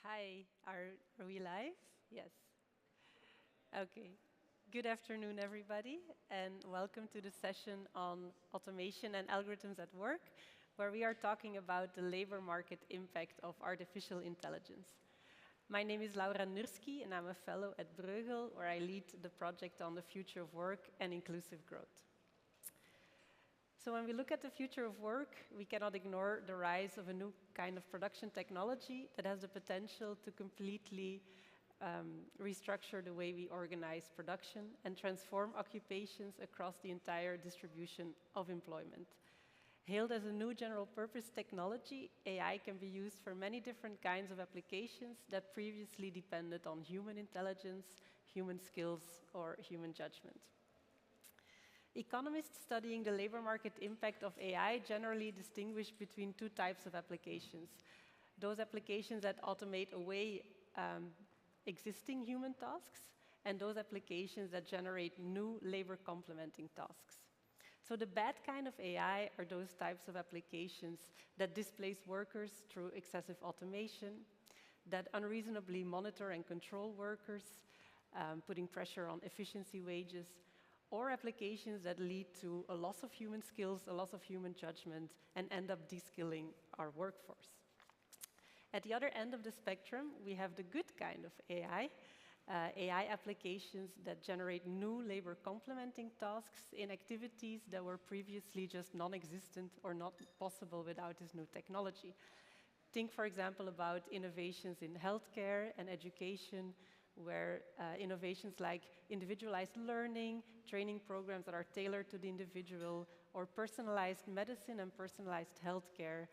Hi, are we live? Yes. Okay. Good afternoon, everybody, and welcome to the session on automation and algorithms at work, where we are talking about the labor market impact of artificial intelligence. My name is Laura Nursky, and I'm a fellow at Bruegel, where I lead the project on the future of work and inclusive growth. So when we look at the future of work, we cannot ignore the rise of a new kind of production technology that has the potential to completely restructure the way we organize production and transform occupations across the entire distribution of employment. Hailed as a new general-purpose technology, AI can be used for many different kinds of applications that previously depended on human intelligence, human skills, or human judgment. Economists studying the labor market impact of AI generally distinguish between two types of applications. Those applications that automate away existing human tasks, and those applications that generate new labor complementing tasks. So the bad kind of AI are those types of applications that displace workers through excessive automation, that unreasonably monitor and control workers, putting pressure on efficiency wages, or applications that lead to a loss of human skills, a loss of human judgment, and end up de-skilling our workforce. At the other end of the spectrum, we have the good kind of AI, AI applications that generate new labor complementing tasks in activities that were previously just non-existent or not possible without this new technology. Think, for example, about innovations in healthcare and education, where innovations like individualized learning, training programs that are tailored to the individual, or personalized medicine and personalized healthcare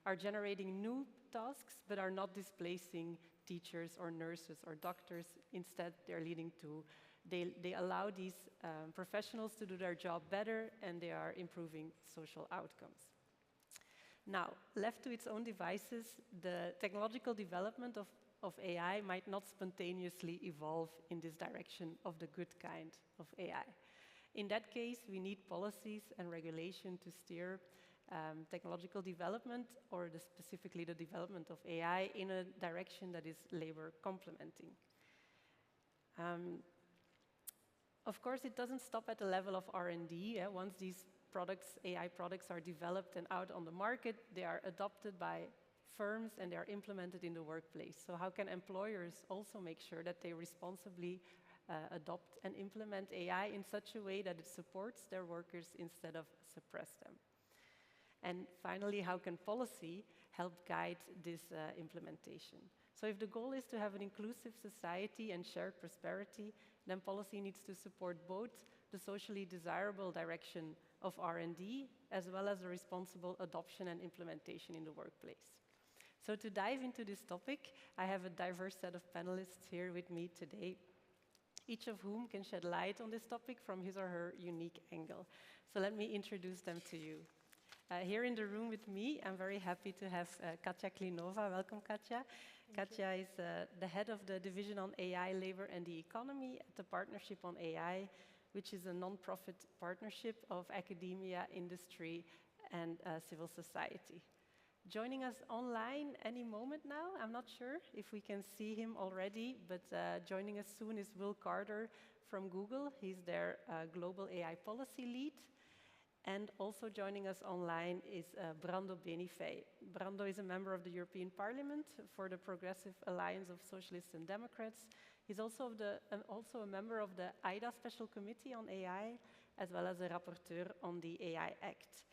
are generating new tasks, but are not displacing teachers or nurses or doctors. Instead, they're leading to, they allow these professionals to do their job better, and they are improving social outcomes. Now, left to its own devices, the technological development of AI might not spontaneously evolve in this direction of the good kind of AI. In that case, we need policies and regulation to steer technological development, or specifically the development of AI, in a direction that is labor complementing. Of course, it doesn't stop at the level of R&D. Once these products, AI products, are developed and out on the market, they are adopted by firms and they are implemented in the workplace. So how can employers also make sure that they responsibly adopt and implement AI in such a way that it supports their workers instead of suppress them? And finally, how can policy help guide this implementation? So if the goal is to have an inclusive society and shared prosperity, then policy needs to support both the socially desirable direction of R&D as well as the responsible adoption and implementation in the workplace. So to dive into this topic, I have a diverse set of panelists here with me today, each of whom can shed light on this topic from his or her unique angle. So let me introduce them to you. Here in the room with me, I'm very happy to have Katja Klinova. Welcome, Katja. Katja is the head of the Division on AI, Labor and the Economy at the Partnership on AI, which is a non-profit partnership of academia, industry, and civil society. Joining us online any moment now. I'm not sure if we can see him already, but joining us soon is Will Carter from Google. He's their global AI policy lead. And also joining us online is Brando Benifei. Brando is a member of the European Parliament for the Progressive Alliance of Socialists and Democrats. He's also a member of the IDA Special Committee on AI, as well as a rapporteur on the AI Act.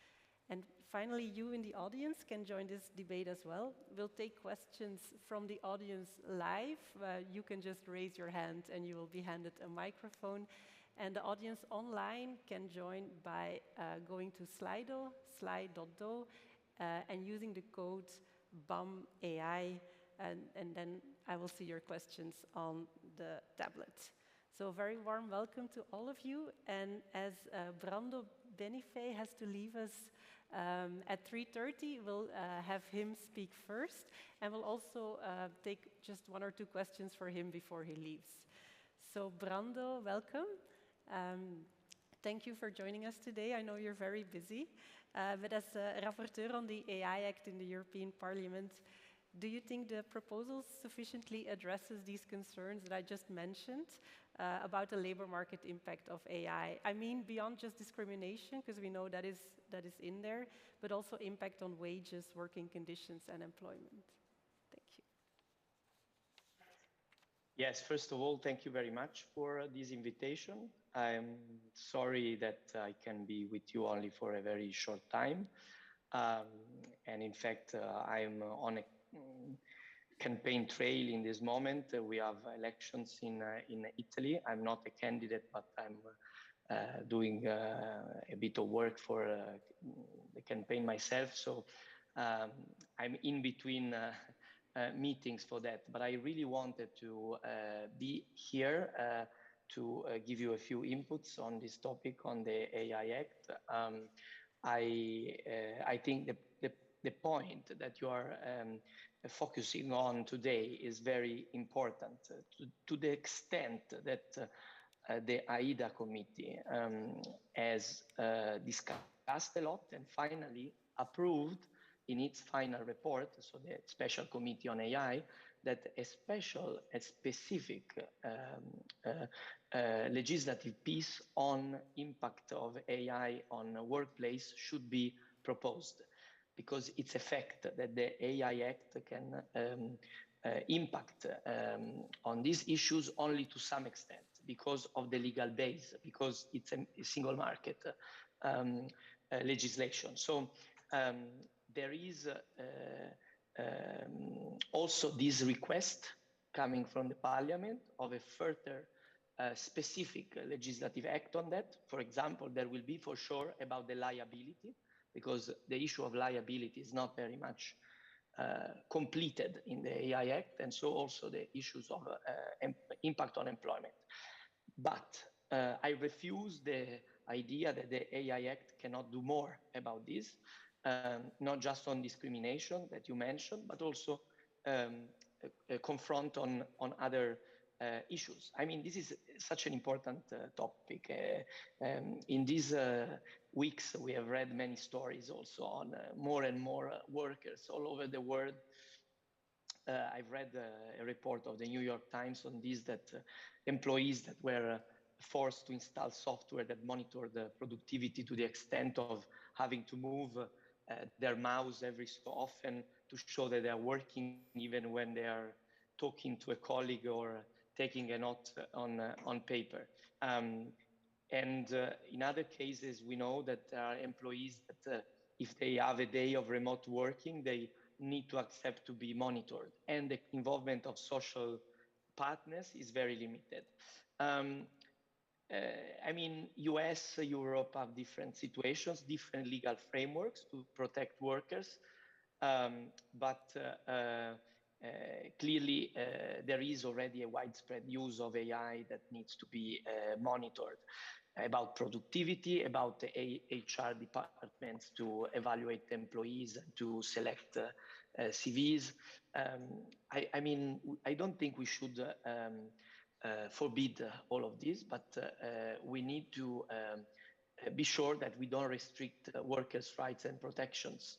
And finally, you in the audience can join this debate as well. We'll take questions from the audience live. You can just raise your hand and you will be handed a microphone. And the audience online can join by going to Slido, slide.do, and using the code BAM22, and then I will see your questions on the tablet. So a very warm welcome to all of you. And as Brando Benifei has to leave us at 3:30, we'll have him speak first, and we'll also take just one or two questions for him before he leaves. So Brando, welcome. Thank you for joining us today. I know you're very busy, but as a rapporteur on the AI Act in the European Parliament, Do you think the proposal sufficiently addresses these concerns that I just mentioned about the labor market impact of AI? I mean, beyond just discrimination, because we know that is in there, but also impact on wages, working conditions, and employment. Thank you. Yes, first of all, thank you very much for this invitation. I'm sorry that I can be with you only for a very short time. And in fact, I'm on a campaign trail in this moment. We have elections in Italy. I'm not a candidate, but I'm doing a bit of work for the campaign myself. So I'm in between meetings for that. But I really wanted to be here to give you a few inputs on this topic on the AI Act. I think the point that you are focusing on today is very important to the extent that the AIDA committee has discussed a lot and finally approved in its final report, so the special committee on AI, that a specific legislative piece on impact of AI on workplace should be proposed, because it's a fact that the AI Act can impact on these issues only to some extent because of the legal base, because it's a single market legislation. So there is also this request coming from the Parliament of a further specific legislative act on that. For example, there will be for sure about the liability, because the issue of liability is not very much completed in the AI Act, and so also the issues of impact on employment. But I refuse the idea that the AI Act cannot do more about this, not just on discrimination that you mentioned, but also confront on other issues. I mean, this is such an important topic. In these weeks, we have read many stories also on more and more workers all over the world. I've read a report of the New York Times on this, that employees that were forced to install software that monitored the productivity to the extent of having to move their mouse every so often to show that they are working even when they are talking to a colleague or taking a note on paper. And in other cases, we know that there are employees that if they have a day of remote working, they need to accept to be monitored. And the involvement of social partners is very limited. I mean, US, Europe have different situations, different legal frameworks to protect workers. But clearly, there is already a widespread use of AI that needs to be monitored, about productivity, about the HR departments to evaluate employees, to select CVs. I mean, I don't think we should forbid all of this, but we need to be sure that we don't restrict workers' rights and protections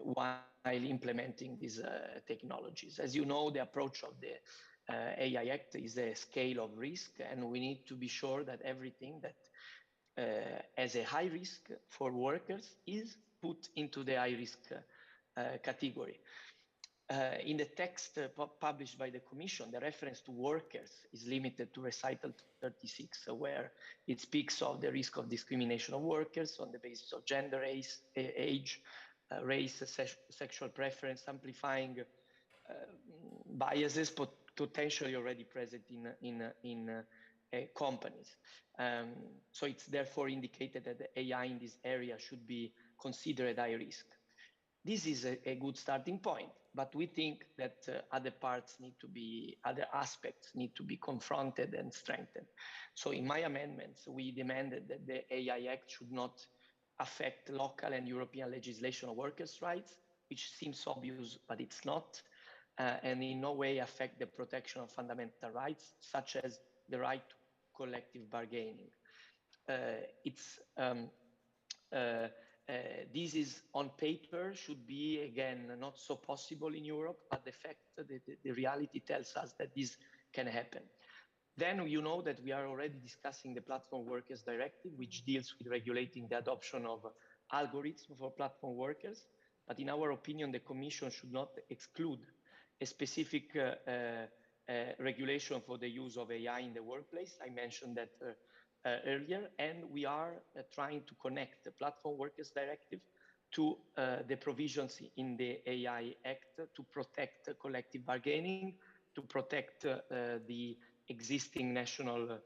while implementing these technologies. As you know, the approach of the AI Act is a scale of risk, and we need to be sure that everything that has a high risk for workers is put into the high risk category. In the text published by the Commission, the reference to workers is limited to recital 36, where it speaks of the risk of discrimination of workers on the basis of gender, race, age, race, sexual preference, amplifying biases potentially already present in companies. So it's therefore indicated that the AI in this area should be considered high risk. This is a good starting point, but we think that other aspects need to be confronted and strengthened. So in my amendments, we demanded that the AI Act should not affect local and European legislation of workers' rights, which seems obvious, but it's not, and in no way affect the protection of fundamental rights, such as the right to collective bargaining. It's this is on paper, should be, again, not so possible in Europe, but the reality tells us that this can happen. Then you know that we are already discussing the Platform Workers Directive, which deals with regulating the adoption of algorithms for platform workers. But in our opinion, the Commission should not exclude a specific regulation for the use of AI in the workplace. I mentioned that earlier, and we are trying to connect the Platform Workers Directive to the provisions in the AI Act to protect collective bargaining, to protect the existing national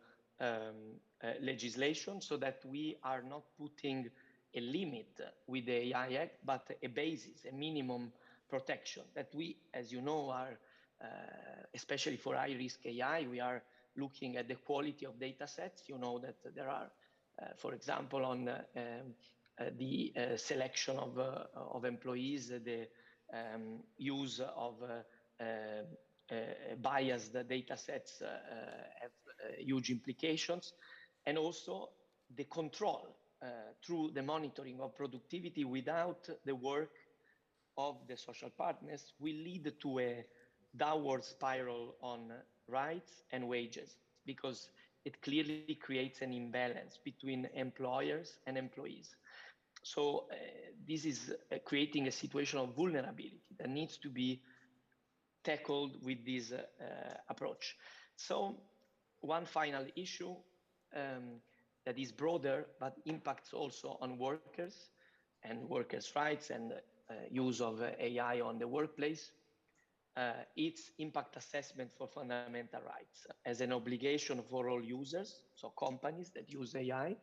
legislation, so that we are not putting a limit with the AI Act, but a basis, a minimum protection that we, as you know, are, especially for high-risk AI, we are looking at the quality of data sets. You know that there are, for example, on the selection of employees, the use of biased data sets have huge implications, and also the control through the monitoring of productivity without the work of the social partners will lead to a downward spiral on rights and wages, because it clearly creates an imbalance between employers and employees. So this is creating a situation of vulnerability that needs to be tackled with this approach. So one final issue that is broader but impacts also on workers and workers' rights and use of AI on the workplace. It's impact assessment for fundamental rights as an obligation for all users, so companies that use AI.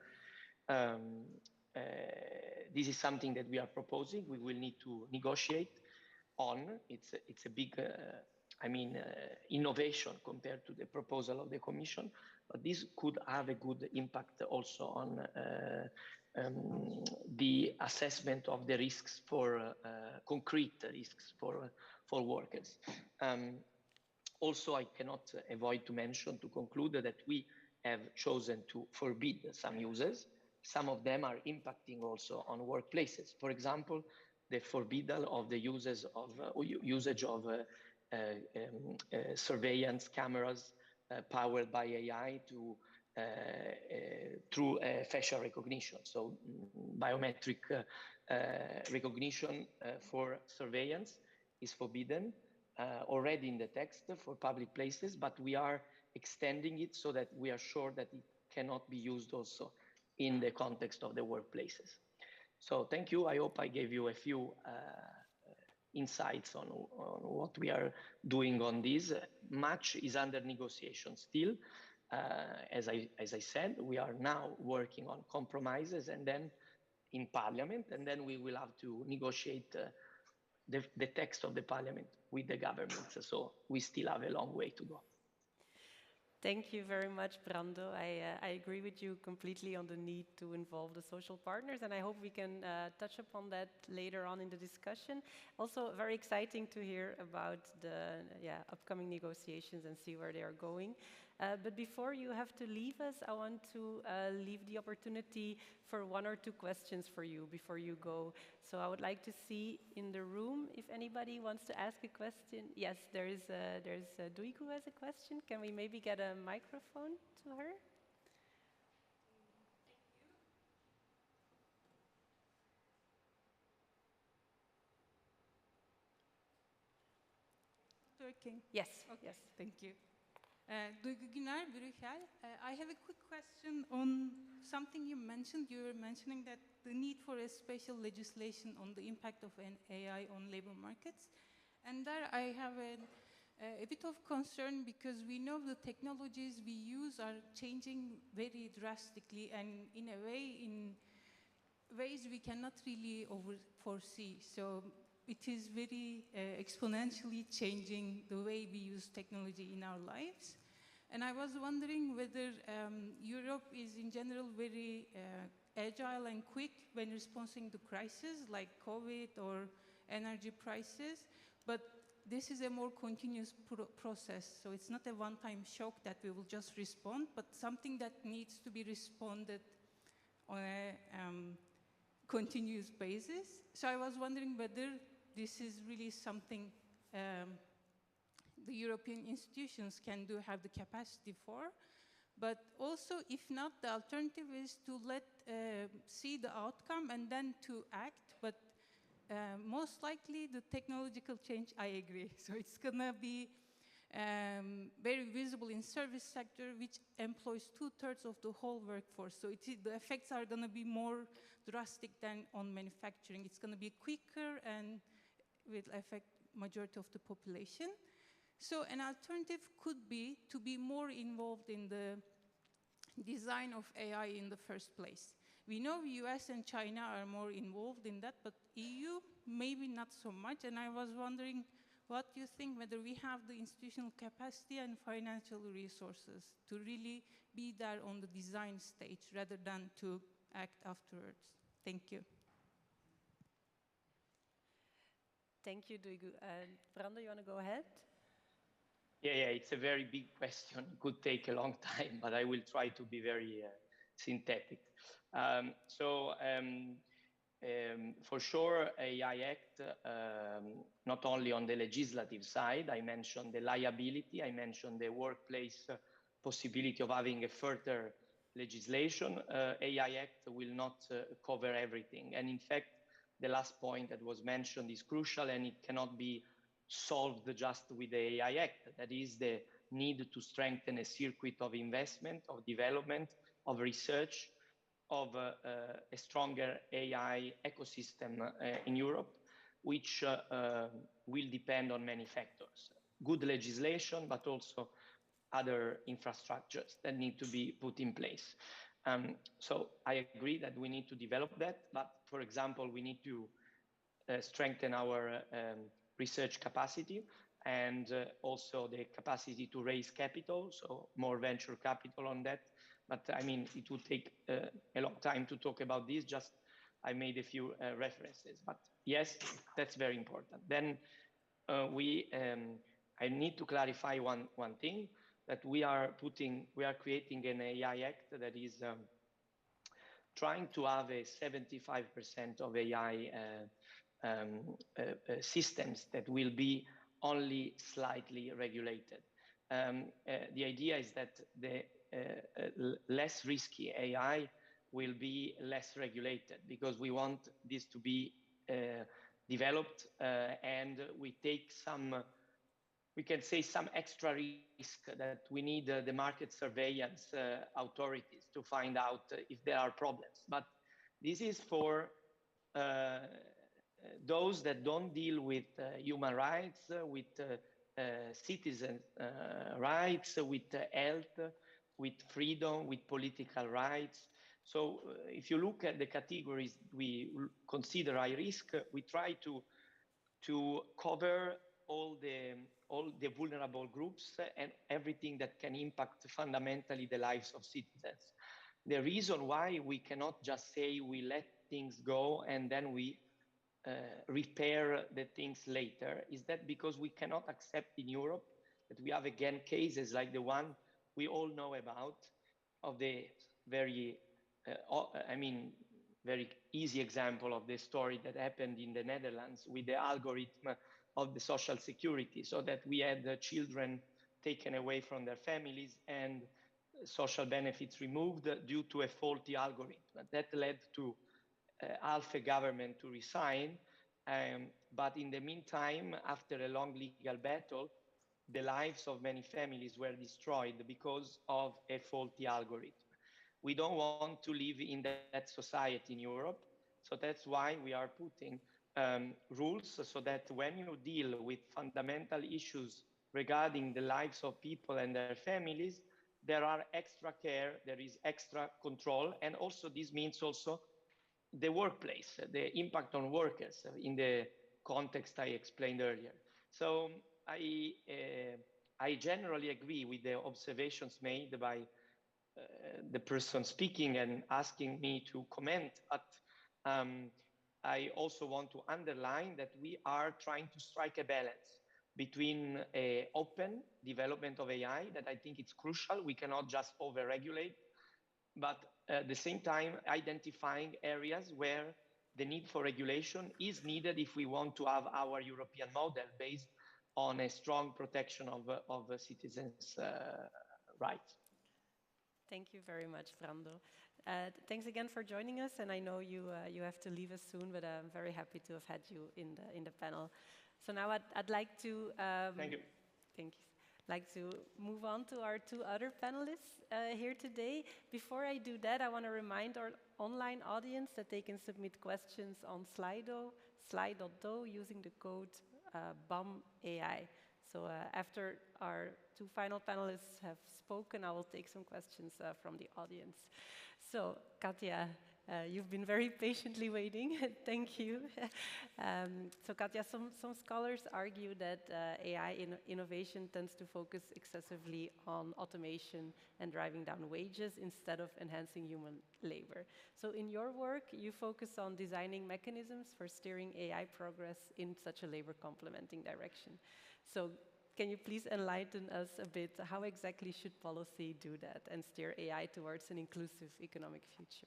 This is something that we are proposing. We will need to negotiate on. It's a big, innovation compared to the proposal of the Commission, but this could have a good impact also on the assessment of the risks for concrete risks for workers. Also, I cannot avoid to mention, to conclude, that we have chosen to forbid some uses. Some of them are impacting also on workplaces. For example, the forbidden of the usage of surveillance cameras powered by AI through facial recognition. So biometric recognition for surveillance is forbidden already in the text for public places, but we are extending it so that we are sure that it cannot be used also in the context of the workplaces. So thank you. I hope I gave you a few insights on what we are doing on this. Much is under negotiation still. As I said, we are now working on compromises and then in Parliament, and then we will have to negotiate the text of the Parliament with the government. So we still have a long way to go. Thank you very much, Brando. I agree with you completely on the need to involve the social partners, and I hope we can touch upon that later on in the discussion. Also, very exciting to hear about the upcoming negotiations and see where they are going. But before you have to leave us, I want to leave the opportunity for one or two questions for you before you go. So I would like to see in the room if anybody wants to ask a question. Yes, there's Dui who has a question. Can we maybe get a microphone to her? Working? Yes. Okay. Yes. Thank you. Duygu Güner, Brüchel. I have a quick question on something you mentioned. You were mentioning that the need for a special legislation on the impact of an AI on labor markets. And there I have a bit of concern because we know the technologies we use are changing very drastically and in ways we cannot really foresee. So it is very exponentially changing the way we use technology in our lives. And I was wondering whether Europe is in general very agile and quick when responding to crises like COVID or energy prices, but this is a more continuous process. So it's not a one-time shock that we will just respond, but something that needs to be responded on a continuous basis. So I was wondering whether this is really something the European institutions can do, have the capacity for. But also, if not, the alternative is to see the outcome and then to act. But most likely, the technological change, I agree. So it's going to be very visible in service sector, which employs 2/3 of the whole workforce. So the effects are going to be more drastic than on manufacturing. It's going to be quicker and will affect majority of the population. So an alternative could be to be more involved in the design of AI in the first place. We know US and China are more involved in that, but EU, maybe not so much. And I was wondering, what you think, whether we have the institutional capacity and financial resources to really be there on the design stage rather than to act afterwards? Thank you. Thank you, Duygu. Brando, you want to go ahead? Yeah, it's a very big question. It could take a long time, but I will try to be very synthetic. For sure, AI Act, not only on the legislative side, I mentioned the liability, I mentioned the workplace possibility of having a further legislation. AI Act will not cover everything. And in fact, the last point that was mentioned is crucial, and it cannot be solved just with the AI Act. That is the need to strengthen a circuit of investment, of development, of research, of a stronger AI ecosystem in Europe, which will depend on many factors. Good legislation, but also other infrastructures that need to be put in place. So I agree that we need to develop that, but for example, we need to strengthen our research capacity and also the capacity to raise capital, so more venture capital on that. But I mean, it would take a long time to talk about this, just I made a few references, but yes, that's very important. Then I need to clarify one thing, that we are creating an AI Act that is trying to have a 75% of AI systems that will be only slightly regulated. The idea is that the less risky AI will be less regulated, because we want this to be developed and we take we can say some extra risk that we need the market surveillance authorities to find out if there are problems. But this is for those that don't deal with human rights, with citizen rights, with health, with freedom, with political rights. So if you look at the categories we consider high risk, we try to cover all the vulnerable groups and everything that can impact fundamentally the lives of citizens. The reason why we cannot just say we let things go and then we repair the things later is that because we cannot accept in Europe that we have again cases like the one we all know about, of the very very easy example of the story that happened in the Netherlands with the algorithm of the social security, so that we had children taken away from their families and social benefits removed due to a faulty algorithm. That led to half a government to resign. But in the meantime, after a long legal battle, the lives of many families were destroyed because of a faulty algorithm. We don't want to live in that society in Europe. So that's why we are putting rules so that when you deal with fundamental issues regarding the lives of people and their families, there are extra care, there is extra control. And also this means also the workplace, the impact on workers in the context I explained earlier. So I generally agree with the observations made by the person speaking and asking me to comment, but I also want to underline that we are trying to strike a balance between open development of AI, that I think it's crucial. We cannot just over-regulate, but at the same time identifying areas where the need for regulation is needed if we want to have our European model based on a strong protection of citizens' rights. Thank you very much, Brando. Thanks again for joining us, and I know you have to leave us soon, but I'm very happy to have had you in the panel. So now I'd like to Thank you. thank you. Like to move on to our two other panelists here today. Before I do that, I want to remind our online audience that they can submit questions on Slido using the code BAM AI. So after our two final panelists have spoken, I will take some questions from the audience. So, Katja, you've been very patiently waiting. Thank you. So, Katja, some scholars argue that AI innovation tends to focus excessively on automation and driving down wages instead of enhancing human labor. So, in your work, you focus on designing mechanisms for steering AI progress in such a labor complementing direction. So, can you please enlighten us a bit? How exactly should policy do that and steer AI towards an inclusive economic future?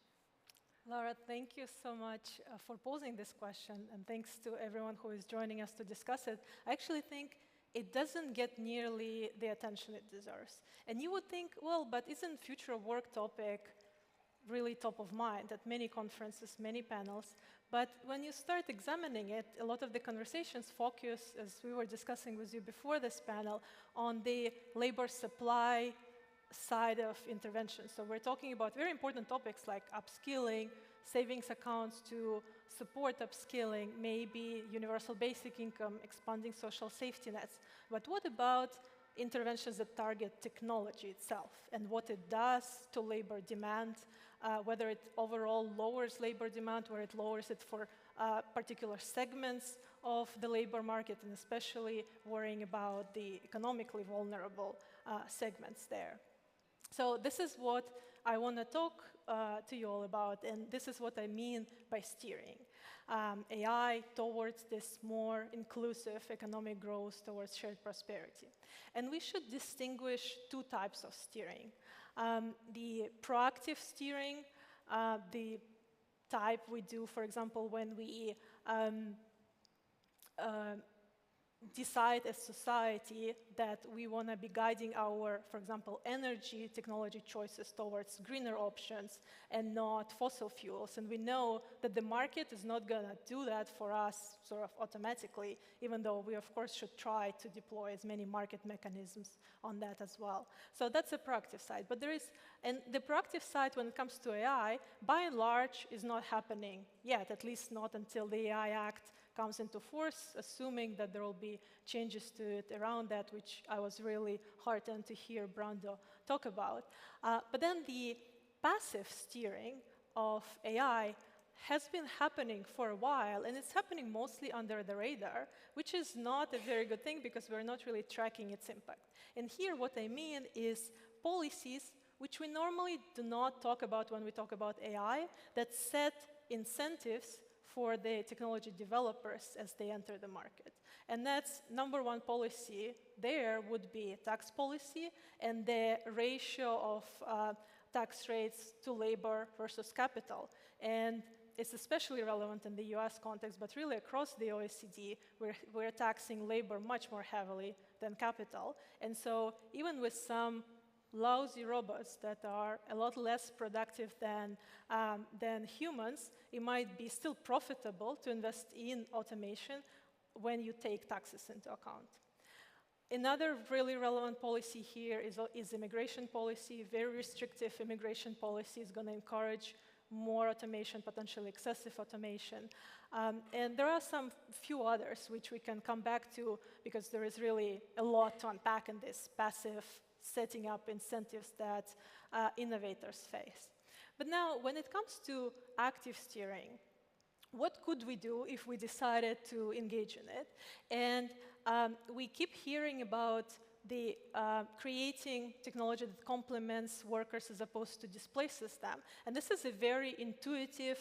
Laura, thank you so much for posing this question, and thanks to everyone who is joining us to discuss it. I actually think it doesn't get nearly the attention it deserves. And you would think, well, but isn't future of work topic really top of mind at many conferences, many panels? But when you start examining it, a lot of the conversations focus, as we were discussing with you before this panel, on the labor supply side of intervention. So we're talking about very important topics like upskilling, savings accounts to support upskilling, maybe universal basic income, expanding social safety nets. But what about interventions that target technology itself and what it does to labor demand, whether it overall lowers labor demand, where it lowers it for particular segments of the labor market, and especially worrying about the economically vulnerable segments there. So this is what I want to talk to you all about, and this is what I mean by steering AI towards this more inclusive economic growth, towards shared prosperity. And we should distinguish two types of steering. The proactive steering, the type we do, for example, when we decide as society that we want to be guiding our, for example, energy technology choices towards greener options and not fossil fuels. And we know that the market is not going to do that for us sort of automatically, even though we, of course, should try to deploy as many market mechanisms on that as well. So that's a proactive side. But there is, and the proactive side when it comes to AI, by and large, is not happening yet, at least not until the AI Act comes into force, assuming that there will be changes to it around that, which I was really heartened to hear Brando talk about. But then the passive steering of AI has been happening for a while, and it's happening mostly under the radar, which is not a very good thing because we're not really tracking its impact. And here what I mean is policies which we normally do not talk about when we talk about AI, that set incentives for the technology developers as they enter the market. And that's number one policy there would be tax policy and the ratio of tax rates to labor versus capital. And it's especially relevant in the US context, but really across the OECD, we're taxing labor much more heavily than capital. And so even with some lousy robots that are a lot less productive than humans, it might be still profitable to invest in automation when you take taxes into account. Another really relevant policy here is immigration policy. Very restrictive immigration policy is going to encourage more automation, potentially excessive automation. And there are some few others which we can come back to because there is really a lot to unpack in this passive setting up incentives that innovators face. But now, when it comes to active steering, what could we do if we decided to engage in it? And we keep hearing about the creating technology that complements workers as opposed to displaces them. And this is a very intuitive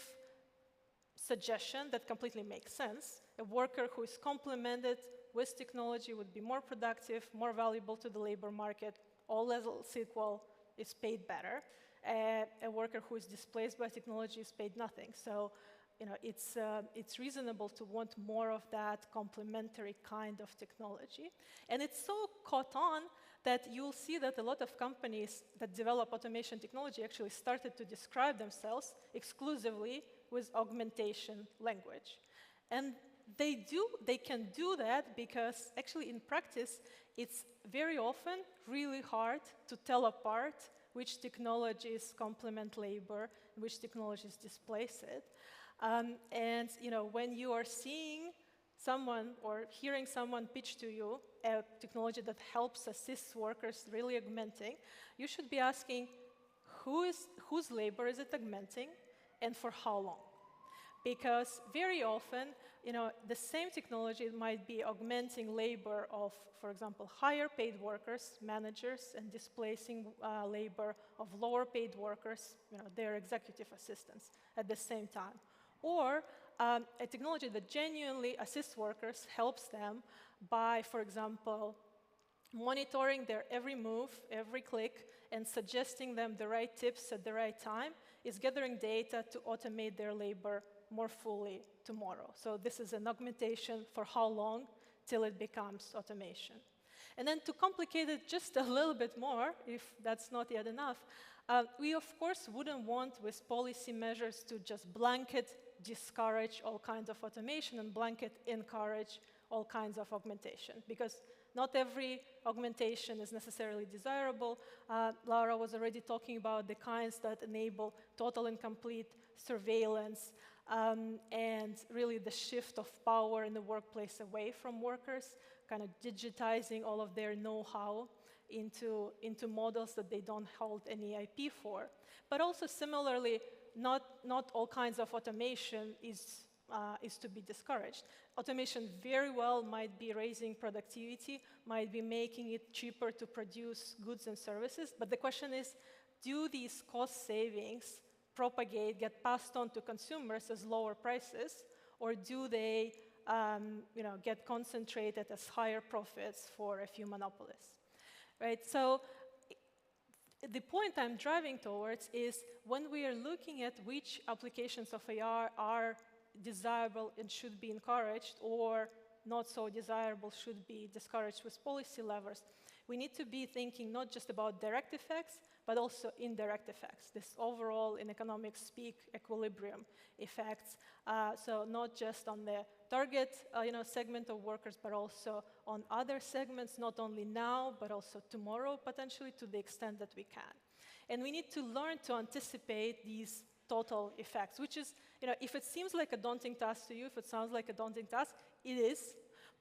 suggestion that completely makes sense. A worker who is complemented with technology would be more productive, more valuable to the labor market, all else equal, is paid better. A worker who is displaced by technology is paid nothing. So it's reasonable to want more of that complementary kind of technology. And it's so caught on that you'll see that a lot of companies that develop automation technology actually started to describe themselves exclusively with augmentation language. And they can do that because actually in practice, it's very often really hard to tell apart which technologies complement labor, which technologies displace it. And when you are seeing someone or hearing someone pitch to you a technology that helps assist workers really augmenting, you should be asking whose labor is it augmenting and for how long? Because very often, the same technology might be augmenting labor of, for example, higher paid workers, managers, and displacing labor of lower paid workers, their executive assistants at the same time. Or a technology that genuinely assists workers, helps them by, for example, monitoring their every move, every click, and suggesting them the right tips at the right time, is gathering data to automate their labor more fully tomorrow. So this is an augmentation for how long till it becomes automation. And then to complicate it just a little bit more, if that's not yet enough, we of course wouldn't want with policy measures to just blanket discourage all kinds of automation and blanket encourage all kinds of augmentation, because not every augmentation is necessarily desirable. Laura was already talking about the kinds that enable total and complete surveillance and really the shift of power in the workplace away from workers, kind of digitizing all of their know-how into models that they don't hold any IP for. But also similarly, not all kinds of automation is to be discouraged. Automation very well might be raising productivity, might be making it cheaper to produce goods and services, but the question is, do these cost savings propagate, get passed on to consumers as lower prices, or do they get concentrated as higher profits for a few monopolists, right? So the point I'm driving towards is when we are looking at which applications of AI are desirable and should be encouraged, or not so desirable should be discouraged with policy levers, we need to be thinking not just about direct effects, but also indirect effects, this overall, in economics speak, equilibrium effects. So not just on the target segment of workers, but also on other segments, not only now, but also tomorrow, potentially, to the extent that we can. And we need to learn to anticipate these total effects, which is, if it seems like a daunting task to you, if it sounds like a daunting task, it is.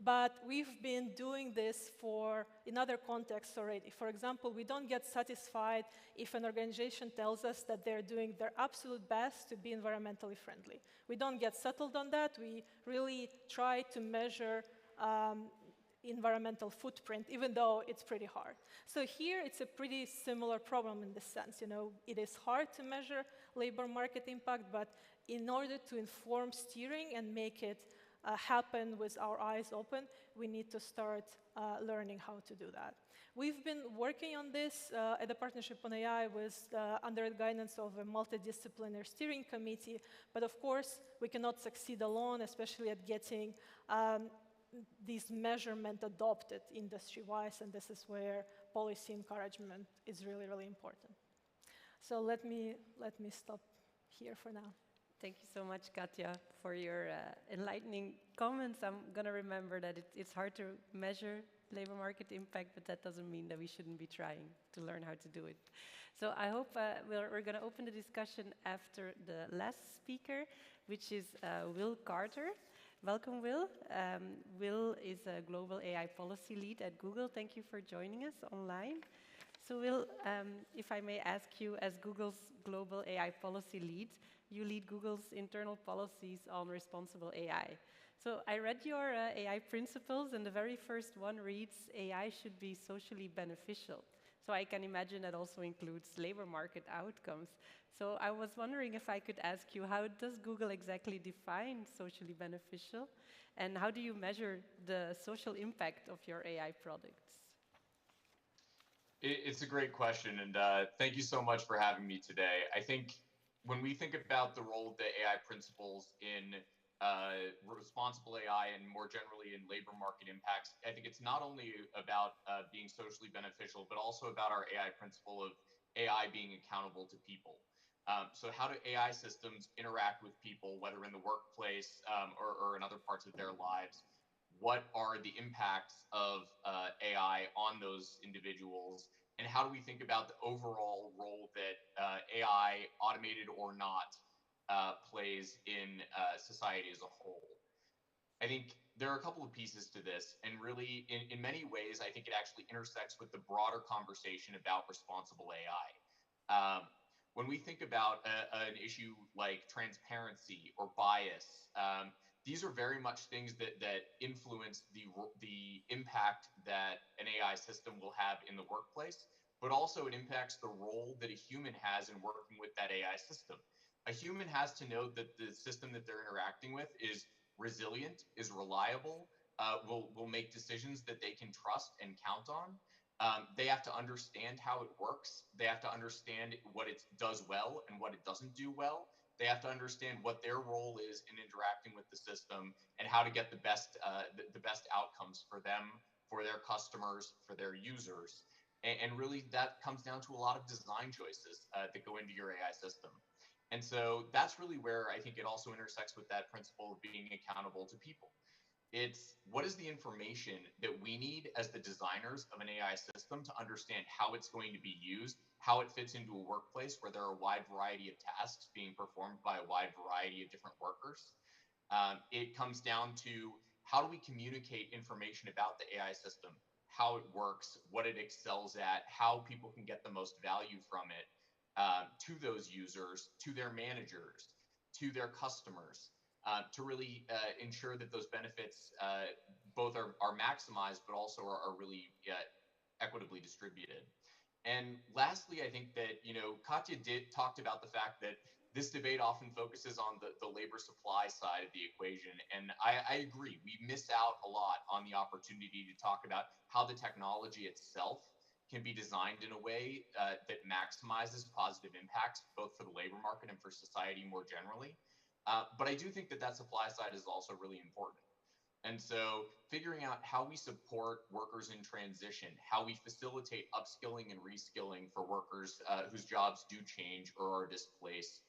But we've been doing this in other contexts already. For example, we don't get satisfied if an organization tells us that they're doing their absolute best to be environmentally friendly. We don't get settled on that. We really try to measure environmental footprint, even though it's pretty hard. So here, it's a pretty similar problem in this sense. It is hard to measure labor market impact, but in order to inform steering and make it happen with our eyes open, we need to start learning how to do that. We've been working on this at the Partnership on AI under the guidance of a multidisciplinary steering committee, but of course, we cannot succeed alone, especially at getting these measurement adopted industry-wise, and this is where policy encouragement is really, really important. So let me stop here for now. Thank you so much, Katja, for your enlightening comments. I'm going to remember that it's hard to measure labor market impact, but that doesn't mean that we shouldn't be trying to learn how to do it. So I hope we're going to open the discussion after the last speaker, which is Will Carter. Welcome, Will. Will is a global AI policy lead at Google. Thank you for joining us online. So Will, if I may ask you, as Google's global AI policy lead, you lead Google's internal policies on responsible AI. So I read your AI principles, and the very first one reads, AI should be socially beneficial. So I can imagine that also includes labor market outcomes. So I was wondering if I could ask you, how does Google exactly define socially beneficial? And how do you measure the social impact of your AI products? It's a great question, and thank you so much for having me today. I think when we think about the role of the AI principles in responsible AI and more generally in labor market impacts, I think it's not only about being socially beneficial, but also about our AI principle of AI being accountable to people. So how do AI systems interact with people, whether in the workplace or in other parts of their lives? What are the impacts of AI on those individuals? And how do we think about the overall role that AI, automated or not, plays in society as a whole? I think there are a couple of pieces to this, and really, in many ways, I think it actually intersects with the broader conversation about responsible AI. When we think about an issue like transparency or bias, these are very much things that influence the impact that an AI system will have in the workplace, but also it impacts the role that a human has in working with that AI system. A human has to know that the system that they're interacting with is resilient, is reliable, will make decisions that they can trust and count on. They have to understand how it works. They have to understand what it does well and what it doesn't do well. They have to understand what their role is in interacting with the system and how to get the best outcomes for them, for their customers, for their users. And really, that comes down to a lot of design choices that go into your AI system. And so that's really where I think it also intersects with that principle of being accountable to people. It's what is the information that we need as the designers of an AI system to understand how it's going to be used, how it fits into a workplace where there are a wide variety of tasks being performed by a wide variety of different workers. It comes down to how do we communicate information about the AI system, how it works, what it excels at, how people can get the most value from it, to those users, to their managers, to their customers, to really ensure that those benefits both are maximized, but also are really equitably distributed. And lastly, I think that, Katya talked about the fact that this debate often focuses on the labor supply side of the equation. And I agree, we miss out a lot on the opportunity to talk about how the technology itself can be designed in a way that maximizes positive impacts, both for the labor market and for society more generally. But I do think that supply side is also really important. And so figuring out how we support workers in transition, how we facilitate upskilling and reskilling for workers whose jobs do change or are displaced,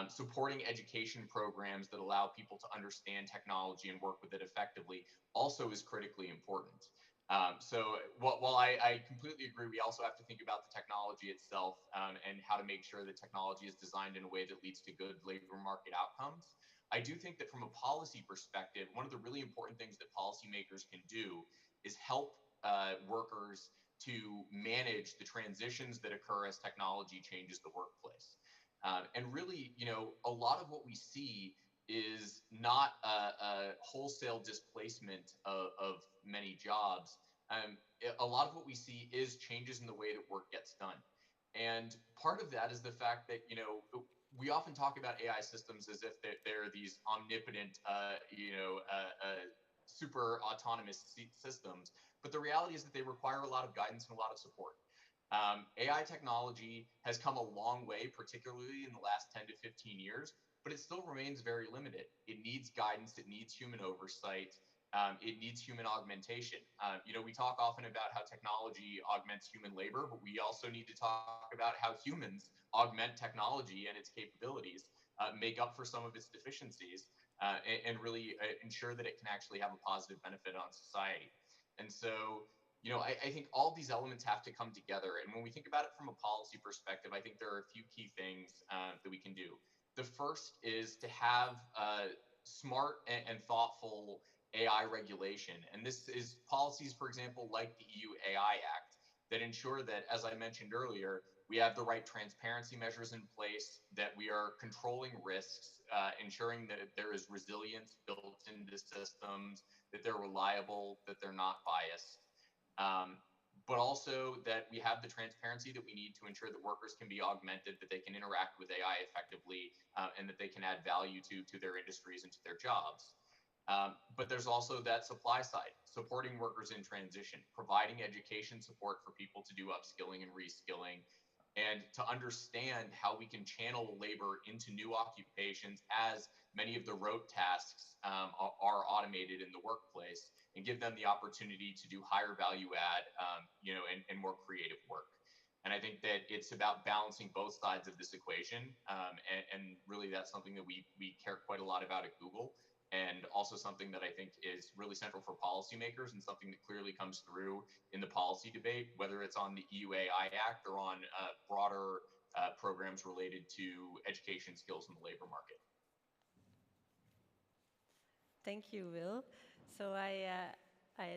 supporting education programs that allow people to understand technology and work with it effectively also is critically important. So while I completely agree, we also have to think about the technology itself and how to make sure that technology is designed in a way that leads to good labor market outcomes. I do think that from a policy perspective, one of the really important things that policymakers can do is help workers to manage the transitions that occur as technology changes the workplace. And really, a lot of what we see is not a wholesale displacement of many jobs. A lot of what we see is changes in the way that work gets done. And part of that is the fact that, we often talk about AI systems as if they're these omnipotent, super autonomous systems. But the reality is that they require a lot of guidance and a lot of support. AI technology has come a long way, particularly in the last 10 to 15 years, but it still remains very limited. It needs guidance, it needs human oversight, it needs human augmentation. We talk often about how technology augments human labor, but we also need to talk about how humans augment technology and its capabilities, make up for some of its deficiencies, and really ensure that it can actually have a positive benefit on society. And so, I think all these elements have to come together. And when we think about it from a policy perspective, I think there are a few key things that we can do. The first is to have smart and thoughtful AI regulation. And this is policies, for example, like the EU AI Act, that ensure that, as I mentioned earlier, we have the right transparency measures in place, that we are controlling risks, ensuring that there is resilience built into systems, that they're reliable, that they're not biased. But also that we have the transparency that we need to ensure that workers can be augmented, that they can interact with AI effectively, and that they can add value to their industries and to their jobs. But there's also that supply side, supporting workers in transition, providing education support for people to do upskilling and reskilling, and to understand how we can channel labor into new occupations as many of the rote tasks are automated in the workplace, and give them the opportunity to do higher value add, and more creative work. And I think that it's about balancing both sides of this equation. And really that's something that we care quite a lot about at Google, and also something that I think is really central for policymakers, and something that clearly comes through in the policy debate, whether it's on the EU AI Act or on broader programs related to education skills in the labor market. Thank you, Will. So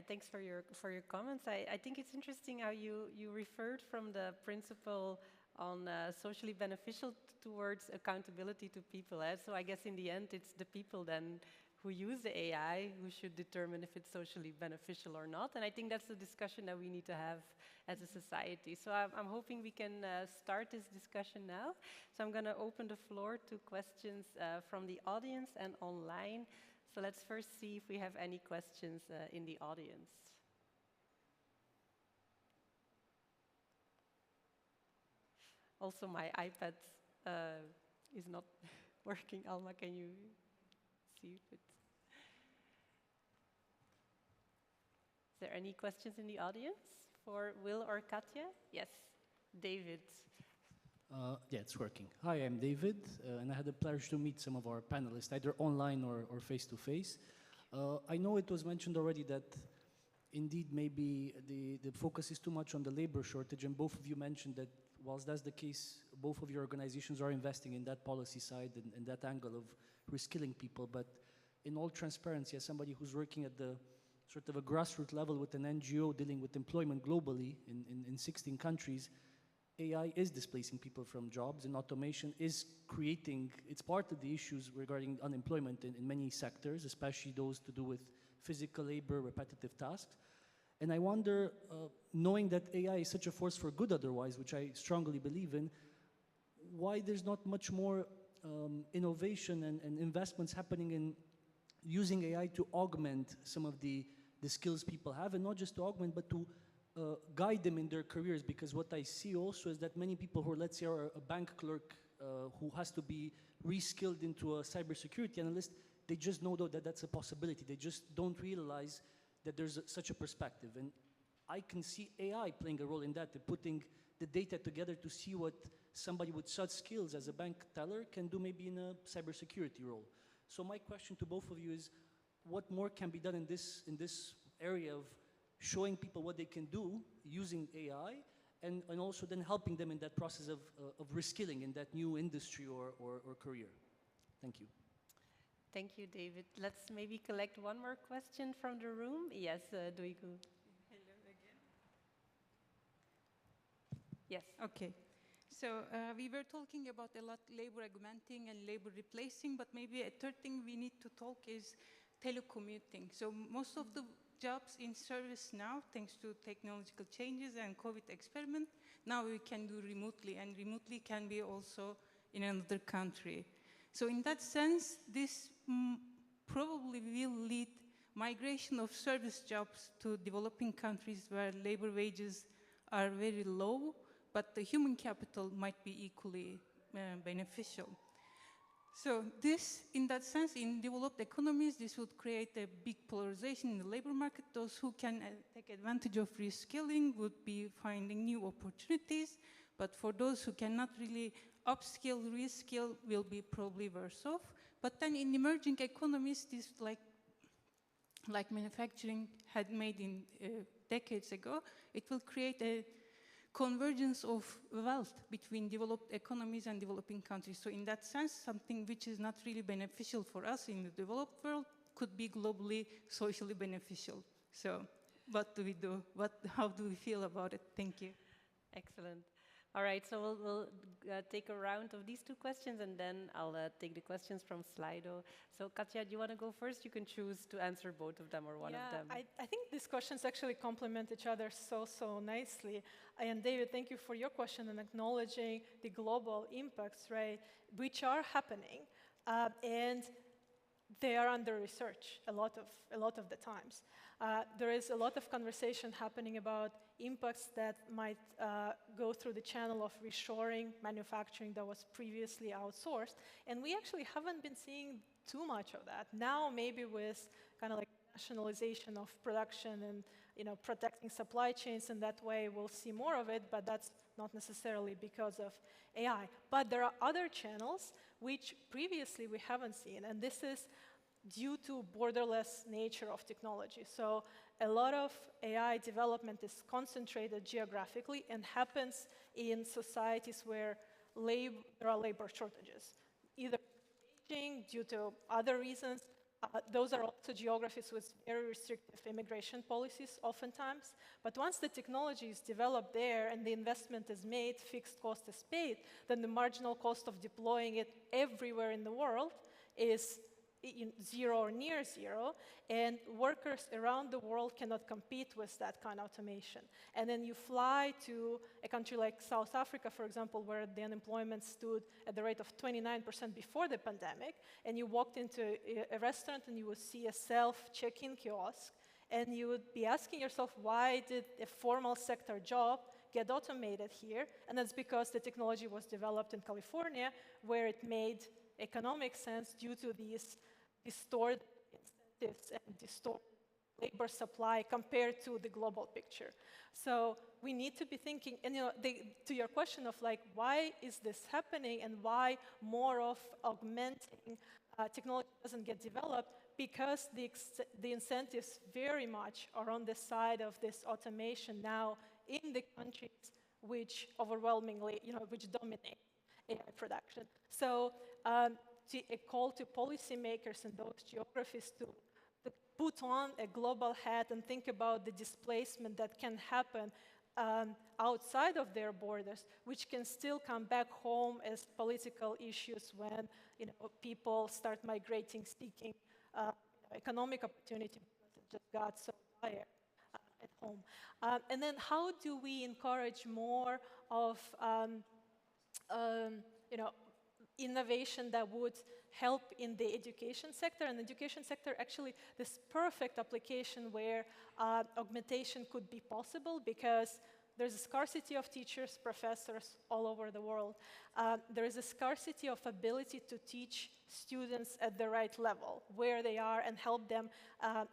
thanks for your comments. I think it's interesting how you referred from the principle on socially beneficial towards accountability to people. So I guess in the end, it's the people then who use the AI who should determine if it's socially beneficial or not. And I think that's the discussion that we need to have as a society. So I'm hoping we can start this discussion now. So I'm going to open the floor to questions from the audience and online. So let's first see if we have any questions in the audience. Also, my iPad is not working. Alma, can you see if it's... Is there any questions in the audience for Will or Katja? Yes, David. Yeah, it's working. Hi, I'm David, and I had the pleasure to meet some of our panelists, either online or face-to-face. I know it was mentioned already that indeed maybe the focus is too much on the labor shortage, and both of you mentioned that whilst that's the case, both of your organizations are investing in that policy side and that angle of reskilling people. But in all transparency, as somebody who's working at the sort of a grassroots level with an NGO dealing with employment globally in 16 countries, AI is displacing people from jobs, and automation is creating, it's part of the issues regarding unemployment in many sectors, especially those to do with physical labor, repetitive tasks. And I wonder, knowing that AI is such a force for good otherwise, which I strongly believe in, why there's not much more innovation and investments happening in using AI to augment some of the skills people have, and not just to augment, but to guide them in their careers. Because what I see also is that many people who, let's say, are a bank clerk who has to be reskilled into a cybersecurity analyst, they just know that that's a possibility. They just don't realize that there's such a perspective. And I can see AI playing a role in that, putting the data together to see what somebody with such skills as a bank teller can do maybe in a cybersecurity role. So my question to both of you is, what more can be done in this area of showing people what they can do using AI, and also then helping them in that process of reskilling in that new industry or career? Thank you. Thank you, David. Let's maybe collect one more question from the room. Yes, Duigu. Hello again. Yes. Okay. So we were talking about a lot labor augmenting and labor replacing, but maybe a third thing we need to talk is telecommuting. So most of the jobs in service now, thanks to technological changes and COVID experiment, now we can do remotely, and remotely can be also in another country. So in that sense, this probably will lead migration of service jobs to developing countries where labor wages are very low, but the human capital might be equally beneficial. So this, in that sense, in developed economies, this would create a big polarization in the labor market. Those who can take advantage of reskilling would be finding new opportunities, but for those who cannot really upskill, reskill, will be probably worse off. But then in emerging economies, this like manufacturing had made in decades ago, it will create a convergence of wealth between developed economies and developing countries. So in that sense, something which is not really beneficial for us in the developed world could be globally socially beneficial. So what do we do? How do we feel about it? Thank you. Excellent. All right, so we'll take a round of these two questions, and then I'll take the questions from Slido. So Katja, do you want to go first? You can choose to answer both of them or one of them. I think these questions actually complement each other so nicely. And David, thank you for your question and acknowledging the global impacts, right, which are happening. And they are under research a lot of the times. There is a lot of conversation happening about impacts that might go through the channel of reshoring manufacturing that was previously outsourced. And we actually haven't been seeing too much of that. Now, maybe with kind of like nationalization of production and protecting supply chains in that way, we'll see more of it, but that's not necessarily because of AI. But there are other channels which previously we haven't seen, and this is due to borderless nature of technology. So a lot of AI development is concentrated geographically and happens in societies where there are labor shortages, either aging due to other reasons. Those are also geographies with very restrictive immigration policies oftentimes. But once the technology is developed there and the investment is made, fixed cost is paid, then the marginal cost of deploying it everywhere in the world is zero or near zero, and workers around the world cannot compete with that kind of automation. And then you fly to a country like South Africa, for example, where the unemployment stood at the rate of 29% before the pandemic, and you walked into a restaurant and you would see a self-check-in kiosk, and you would be asking yourself, why did a formal sector job get automated here? And that's because the technology was developed in California, where it made economic sense due to these distorted incentives and distorted labor supply compared to the global picture. So we need to be thinking, and to your question of like, why is this happening and why more of augmenting technology doesn't get developed? Because the incentives very much are on the side of this automation now in the countries which overwhelmingly, which dominate AI production. So a call to policymakers in those geographies to put on a global hat and think about the displacement that can happen outside of their borders, which can still come back home as political issues when people start migrating, seeking economic opportunity because it just got so dire at home. And then how do we encourage more of innovation that would help in the education sector? And the education sector, actually, this perfect application where augmentation could be possible, because there's a scarcity of teachers, professors all over the world. There is a scarcity of ability to teach students at the right level, where they are, and help them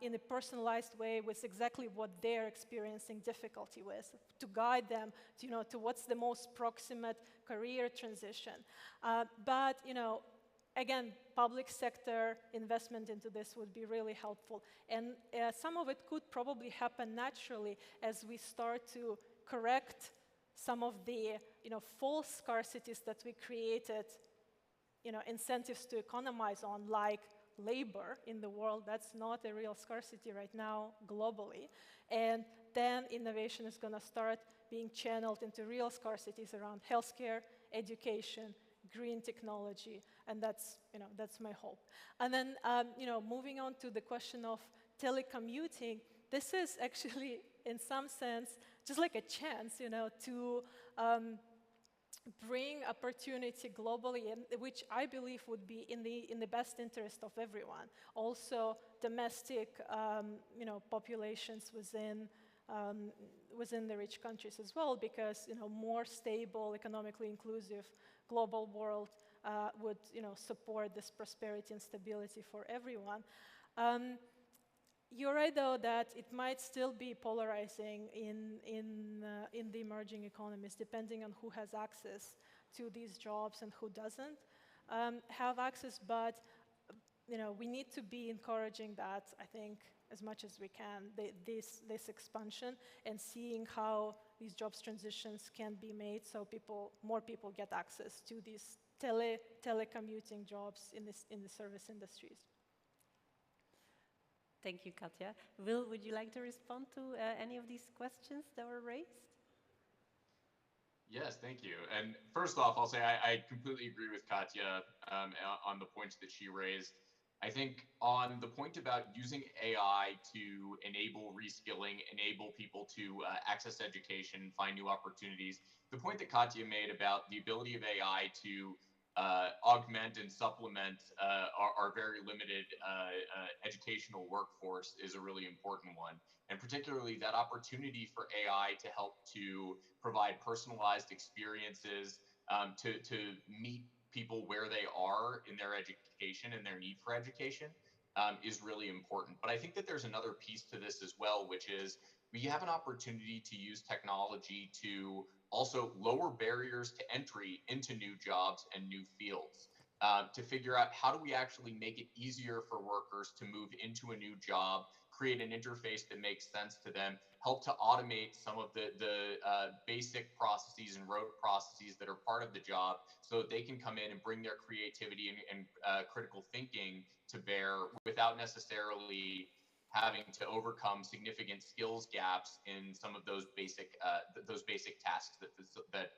in a personalized way with exactly what they're experiencing difficulty with, to guide them to what's the most proximate career transition. But again, public sector investment into this would be really helpful. And some of it could probably happen naturally as we start to correct some of the false scarcities that we created, incentives to economize on, like labor in the world. That's not a real scarcity right now globally. And then innovation is going to start being channeled into real scarcities around healthcare, education, green technology, and that's my hope. And then moving on to the question of telecommuting, this is actually in some sense just like a chance, to bring opportunity globally, and which I believe would be in the best interest of everyone. Also, domestic, populations within the rich countries as well, because more stable, economically inclusive global world would support this prosperity and stability for everyone. You're right, though, that it might still be polarizing in the emerging economies, depending on who has access to these jobs and who doesn't have access. But we need to be encouraging that, I think, as much as we can, this expansion, and seeing how these jobs transitions can be made so more people get access to these telecommuting jobs in the service industries. Thank you, Katja. Will, would you like to respond to any of these questions that were raised? Yes, thank you. And first off, I'll say I completely agree with Katja on the points that she raised. I think on the point about using AI to enable reskilling, enable people to access education, find new opportunities, the point that Katja made about the ability of AI to augment and supplement our very limited educational workforce is a really important one. And particularly that opportunity for AI to help to provide personalized experiences, to meet people where they are in their education and their need for education is really important. But I think that there's another piece to this as well, which is we have an opportunity to use technology to also lower barriers to entry into new jobs and new fields, to figure out how do we actually make it easier for workers to move into a new job, create an interface that makes sense to them, help to automate some of the basic processes and rote processes that are part of the job so that they can come in and bring their creativity and critical thinking to bear without necessarily having to overcome significant skills gaps in some of those basic tasks that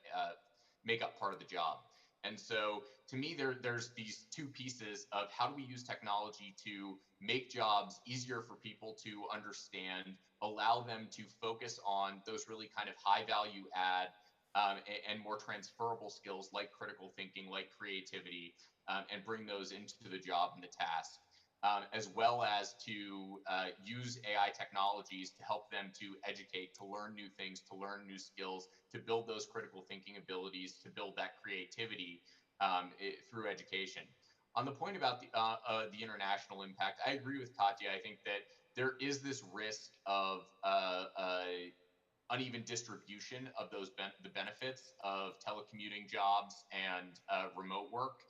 make up part of the job. And so to me, there's these two pieces of how do we use technology to make jobs easier for people to understand, allow them to focus on those really kind of high value add and more transferable skills like critical thinking, like creativity, and bring those into the job and the task. As well as to use AI technologies to help them to educate, to learn new things, to learn new skills, to build those critical thinking abilities, to build that creativity through education. On the point about the international impact, I agree with Katya. I think that there is this risk of uneven distribution of those the benefits of telecommuting jobs and remote work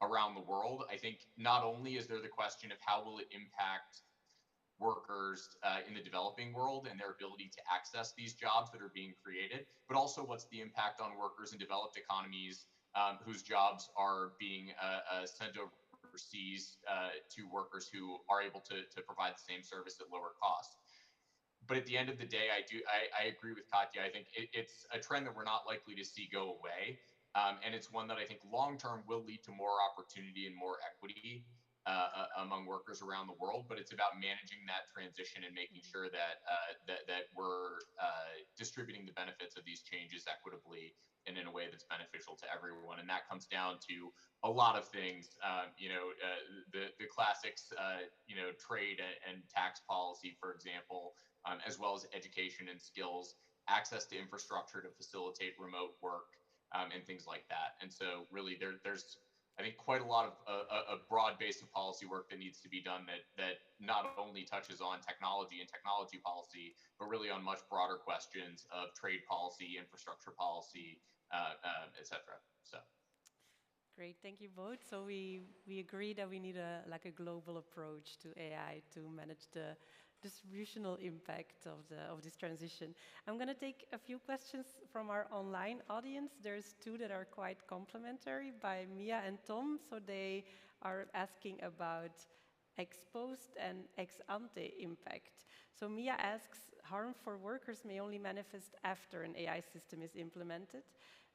around the world. I think not only is there the question of how will it impact workers in the developing world and their ability to access these jobs that are being created, but also what's the impact on workers in developed economies whose jobs are being sent overseas to workers who are able to provide the same service at lower cost. But at the end of the day, I agree with Katya. I think it's a trend that we're not likely to see go away. And it's one that I think long-term will lead to more opportunity and more equity among workers around the world. But it's about managing that transition and making sure that that we're distributing the benefits of these changes equitably and in a way that's beneficial to everyone. And that comes down to a lot of things, the classics, trade and tax policy, for example, as well as education and skills, access to infrastructure to facilitate remote work, and things like that. And so really there's, I think, quite a lot of a broad base of policy work that needs to be done that not only touches on technology and technology policy, but really on much broader questions of trade policy, infrastructure policy, et cetera. So. Great, thank you both. So we agree that we need a global approach to AI to manage the distributional impact of this transition. I'm going to take a few questions from our online audience. There's two that are quite complementary by Mia and Tom. So they are asking about ex-post and ex-ante impact. So Mia asks, harm for workers may only manifest after an AI system is implemented.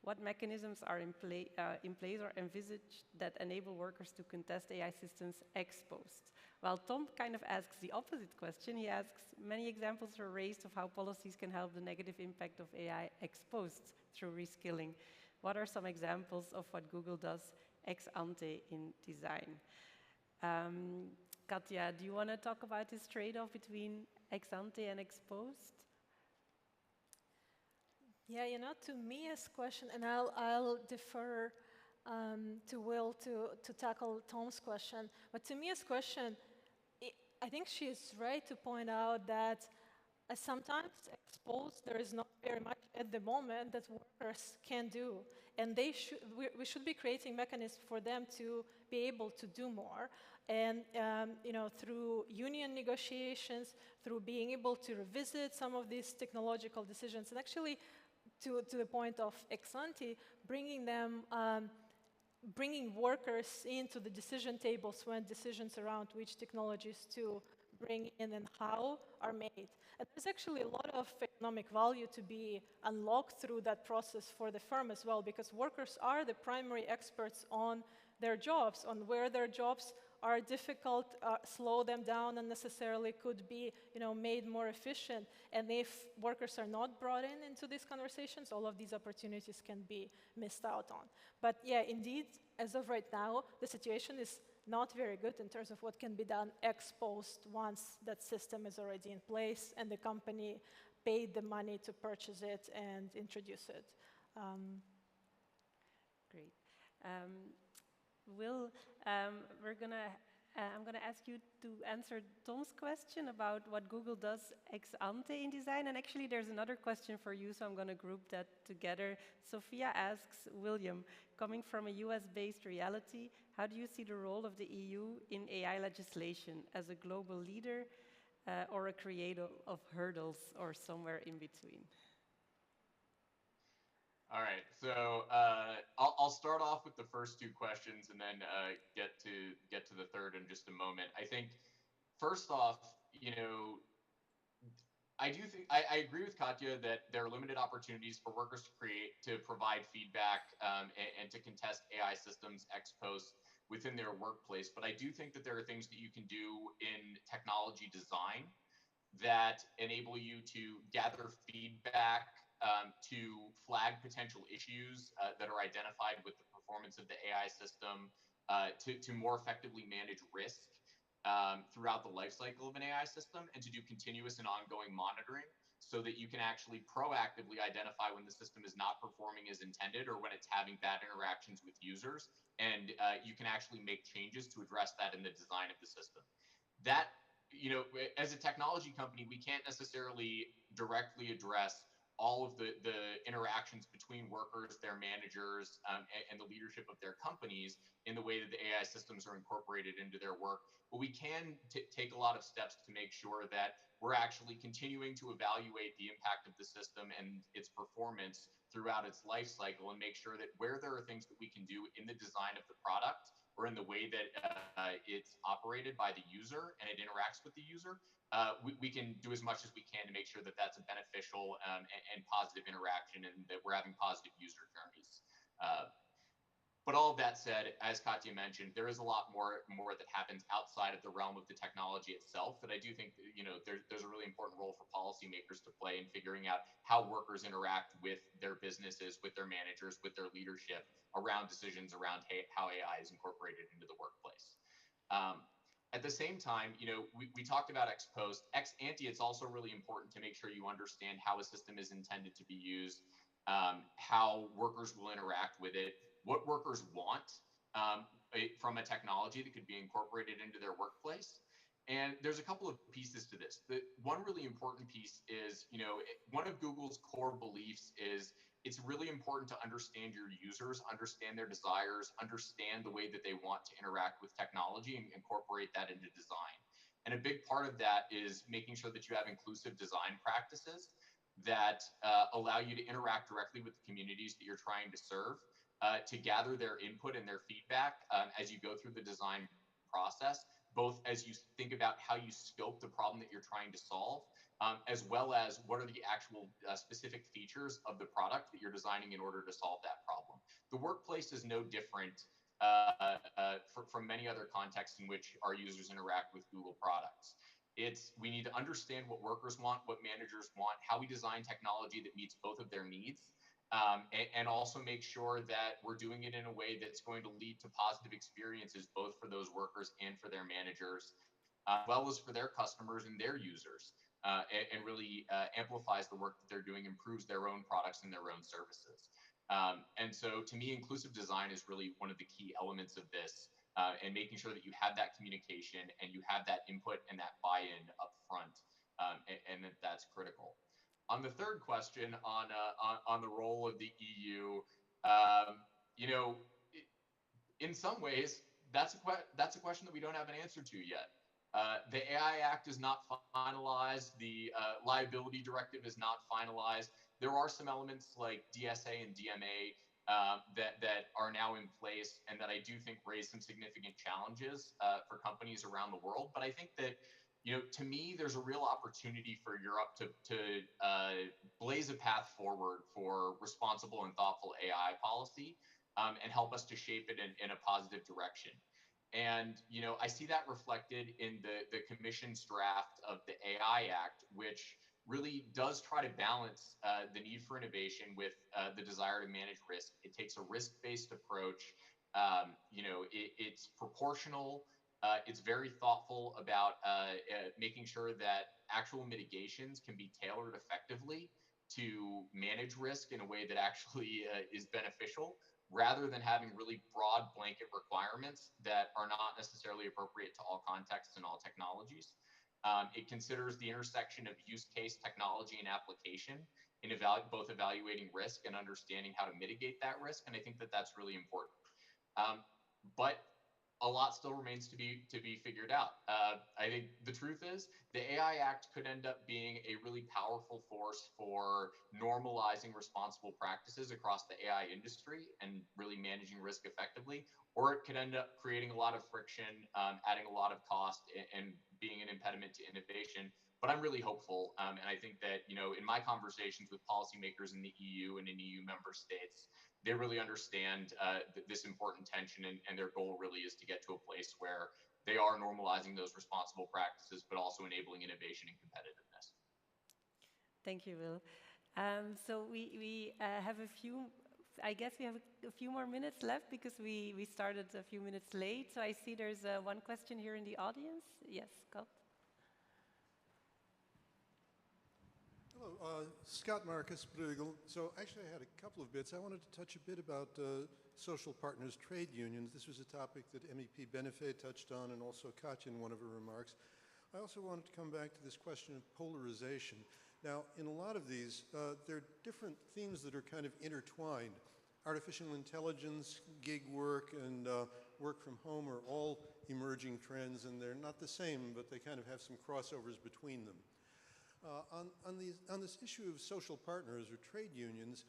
What mechanisms are in place or envisaged that enable workers to contest AI systems ex-post? Well, Tom kind of asks the opposite question. He asks, many examples are raised of how policies can help the negative impact of AI ex-post through reskilling. What are some examples of what Google does ex-ante in design? Katya, do you want to talk about this trade-off between ex-ante and ex-post? Yeah, to Mia's question, and I'll defer to Will to tackle Tom's question. But to Mia's question, I think she is right to point out that sometimes exposed there is not very much at the moment that workers can do, and we should be creating mechanisms for them to be able to do more. And through union negotiations, through being able to revisit some of these technological decisions, and actually to the point of ex-ante, bringing workers into the decision tables when decisions around which technologies to bring in and how are made. And there's actually a lot of economic value to be unlocked through that process for the firm as well, because workers are the primary experts on their jobs, on where their jobs are difficult, slow them down unnecessarily, could be made more efficient. And if workers are not brought into these conversations, all of these opportunities can be missed out on. But yeah, indeed, as of right now, the situation is not very good in terms of what can be done ex post once that system is already in place and the company paid the money to purchase it and introduce it. Great. Will, I'm gonna ask you to answer Tom's question about what Google does ex ante in design, and actually there's another question for you, so I'm gonna group that together. Sophia asks William, coming from a US-based reality, how do you see the role of the EU in AI legislation as a global leader or a creator of hurdles or somewhere in between? All right, so I'll start off with the first two questions and then get to the third in just a moment. I think first off, I do think I agree with Katya that there are limited opportunities for workers to provide feedback and to contest AI systems ex post within their workplace. But I do think that there are things that you can do in technology design that enable you to gather feedback, to flag potential issues that are identified with the performance of the AI system, to more effectively manage risk throughout the life cycle of an AI system, and to do continuous and ongoing monitoring so that you can actually proactively identify when the system is not performing as intended or when it's having bad interactions with users, and you can actually make changes to address that in the design of the system. That, as a technology company, we can't necessarily directly address all of the interactions between workers, their managers, and the leadership of their companies in the way that the AI systems are incorporated into their work. But we can take a lot of steps to make sure that we're actually continuing to evaluate the impact of the system and its performance throughout its life cycle, and make sure that where there are things that we can do in the design of the product or in the way that it's operated by the user and it interacts with the user, we can do as much as we can to make sure that that's a beneficial and positive interaction, and that we're having positive user journeys. But all of that said, as Katya mentioned, there is a lot more that happens outside of the realm of the technology itself that I do think there's a really important role for policymakers to play in figuring out how workers interact with their businesses, with their managers, with their leadership around decisions around how AI is incorporated into the workplace. At the same time, we talked about ex post. Ex ante, it's also really important to make sure you understand how a system is intended to be used, how workers will interact with it, what workers want from a technology that could be incorporated into their workplace. And there's a couple of pieces to this. The one really important piece is, one of Google's core beliefs is it's really important to understand your users, understand their desires, understand the way that they want to interact with technology, and incorporate that into design. And a big part of that is making sure that you have inclusive design practices that allow you to interact directly with the communities that you're trying to serve, to gather their input and their feedback as you go through the design process, both as you think about how you scope the problem that you're trying to solve, as well as what are the actual specific features of the product that you're designing in order to solve that problem. The workplace is no different from many other contexts in which our users interact with Google products. We need to understand what workers want, what managers want, how we design technology that meets both of their needs, and also make sure that we're doing it in a way that's going to lead to positive experiences both for those workers and for their managers, as well as for their customers and their users, and really amplifies the work that they're doing, improves their own products and their own services. And so to me, inclusive design is really one of the key elements of this, and making sure that you have that communication and you have that input and that buy-in up front, and that's critical. On the third question on the role of the EU, in some ways, that's a question that we don't have an answer to yet. The AI Act is not finalized. The liability directive is not finalized. There are some elements like DSA and DMA that are now in place, and that I do think raise some significant challenges for companies around the world. But I think that, to me, there's a real opportunity for Europe to blaze a path forward for responsible and thoughtful AI policy, and help us to shape it in a positive direction. And, I see that reflected in the Commission's draft of the AI Act, which really does try to balance the need for innovation with the desire to manage risk. It takes a risk-based approach. It's proportional. It's very thoughtful about making sure that actual mitigations can be tailored effectively to manage risk in a way that actually is beneficial, rather than having really broad blanket requirements that are not necessarily appropriate to all contexts and all technologies. It considers the intersection of use case, technology, and application in both evaluating risk and understanding how to mitigate that risk. And I think that that's really important. But a lot still remains to be figured out. I think the truth is the AI Act could end up being a really powerful force for normalizing responsible practices across the AI industry and really managing risk effectively, or it could end up creating a lot of friction, adding a lot of cost, and being an impediment to innovation. But I'm really hopeful, and I think that in my conversations with policymakers in the EU and in EU member states, they really understand this important tension, and their goal really is to get to a place where they are normalizing those responsible practices, but also enabling innovation and competitiveness. Thank you, Will. So we have a few, I guess we have a few more minutes left because we started a few minutes late. So I see there's one question here in the audience. Yes, Scott. Hello, Scott Marcus, Bruegel. So actually I had a couple of bits. I wanted to touch a bit about social partners, trade unions. This was a topic that MEP Benefit touched on, and also Katja in one of her remarks. I also wanted to come back to this question of polarization. Now, in a lot of these, there are different themes that are kind of intertwined. Artificial intelligence, gig work, and work from home are all emerging trends, and they're not the same, but they kind of have some crossovers between them. On this issue of social partners or trade unions,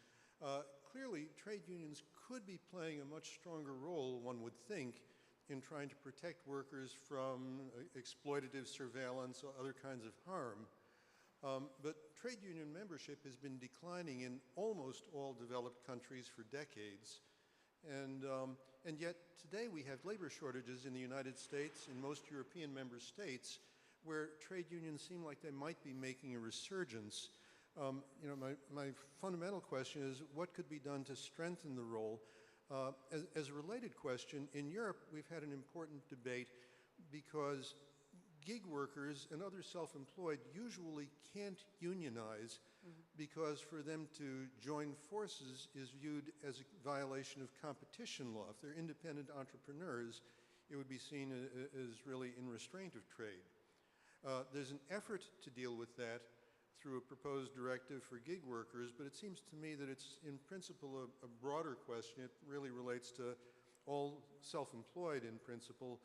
clearly trade unions could be playing a much stronger role, one would think, in trying to protect workers from exploitative surveillance or other kinds of harm. But trade union membership has been declining in almost all developed countries for decades. And yet today we have labor shortages in the United States, in most European member states, where trade unions seem like they might be making a resurgence. My fundamental question is, what could be done to strengthen the role? As a related question, in Europe, we've had an important debate because gig workers and other self-employed usually can't unionize because for them to join forces is viewed as a violation of competition law. If they're independent entrepreneurs, it would be seen as really in restraint of trade. There's an effort to deal with that through a proposed directive for gig workers, but it seems to me that it's in principle a broader question. It really relates to all self-employed in principle.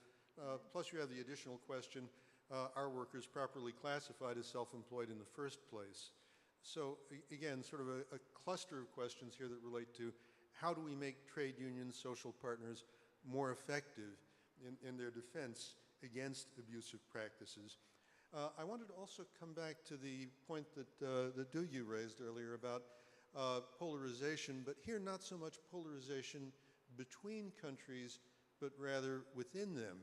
Plus you have the additional question, are workers properly classified as self-employed in the first place? So again, sort of a cluster of questions here that relate to how do we make trade unions, social partners more effective in their defense against abusive practices? I wanted to also come back to the point that Du raised earlier about polarization, but here not so much polarization between countries, but rather within them.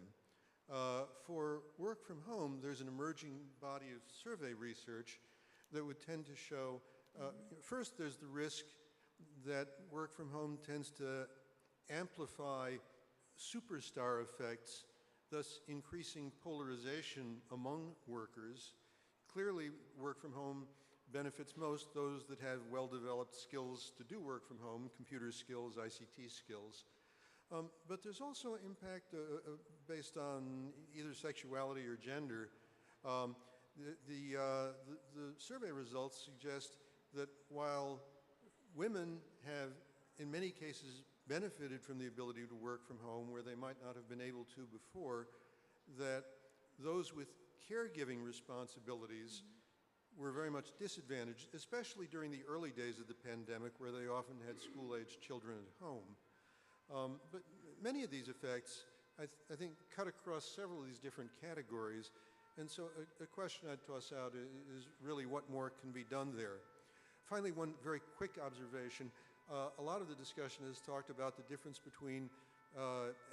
For work from home, there's an emerging body of survey research that would tend to show, first there's the risk that work from home tends to amplify superstar effects, thus increasing polarization among workers. Clearly, work from home benefits most those that have well-developed skills to do work from home, computer skills, ICT skills. But there's also impact based on either sexuality or gender. The survey results suggest that while women have, in many cases, benefited from the ability to work from home where they might not have been able to before, that those with caregiving responsibilities were very much disadvantaged, especially during the early days of the pandemic where they often had school-aged children at home. But many of these effects, I think, cut across several of these different categories. And so a question I'd toss out is really what more can be done there. Finally, one very quick observation. A lot of the discussion has talked about the difference between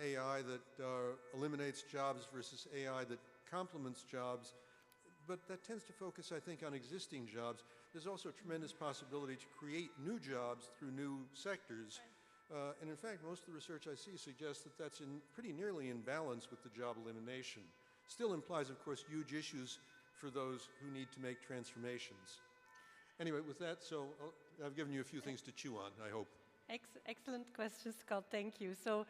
AI that eliminates jobs versus AI that complements jobs, but that tends to focus, I think, on existing jobs. There's also a tremendous possibility to create new jobs through new sectors. And in fact, most of the research I see suggests that that's pretty nearly in balance with the job elimination. Still implies, of course, huge issues for those who need to make transformations. Anyway, with that, so I've given you a few things to chew on, I hope. Excellent question, Scott. Thank you. So,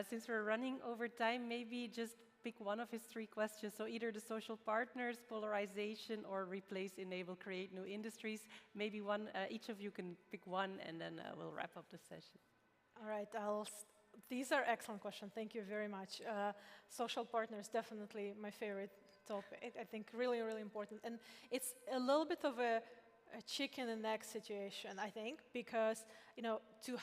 since we're running over time, maybe just pick one of his three questions. So, either the social partners, polarization, or replace, enable, create new industries. Maybe one, each of you can pick one, and then we'll wrap up the session. All right, these are excellent questions. Thank you very much. Social partners, definitely my favorite topic. I think really, really important. And it's a little bit of a chicken and egg situation, I think, because to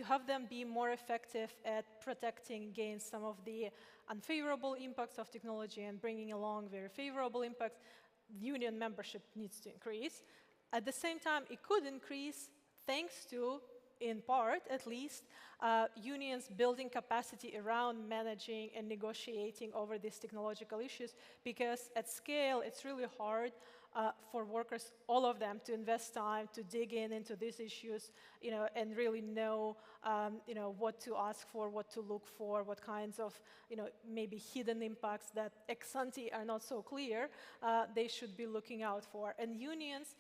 have them be more effective at protecting against some of the unfavorable impacts of technology and bringing along very favorable impacts, union membership needs to increase. At the same time, it could increase thanks to, in part at least, unions building capacity around managing and negotiating over these technological issues, because at scale, it's really hard for workers, all of them, to invest time to dig into these issues, and really know, what to ask for, what to look for, what kinds of, maybe hidden impacts that ex ante are not so clear, they should be looking out for. And unions,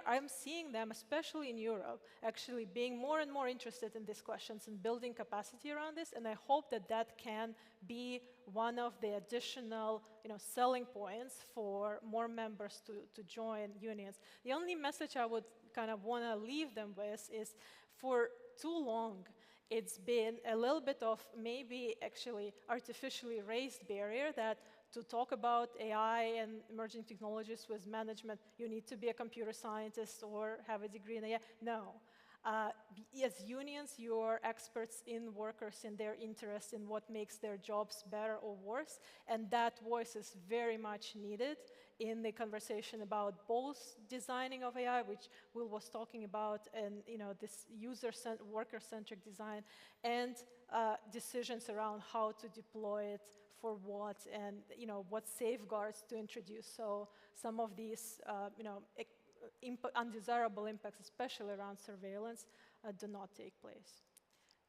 I'm seeing them, especially in Europe, actually being more and more interested in these questions and building capacity around this. And I hope that that can be one of the additional, selling points for more members to join unions. The only message I would kind of want to leave them with is, for too long, it's been a little bit of maybe actually artificially raised barrier that to talk about AI and emerging technologies with management, you need to be a computer scientist or have a degree in AI. No. As unions, you're experts in workers and their interest in what makes their jobs better or worse, and that voice is very much needed in the conversation about both designing of AI, which Will was talking about, and this worker-centric design, and decisions around how to deploy it for what, and what safeguards to introduce. So some of these, undesirable impacts, especially around surveillance, do not take place.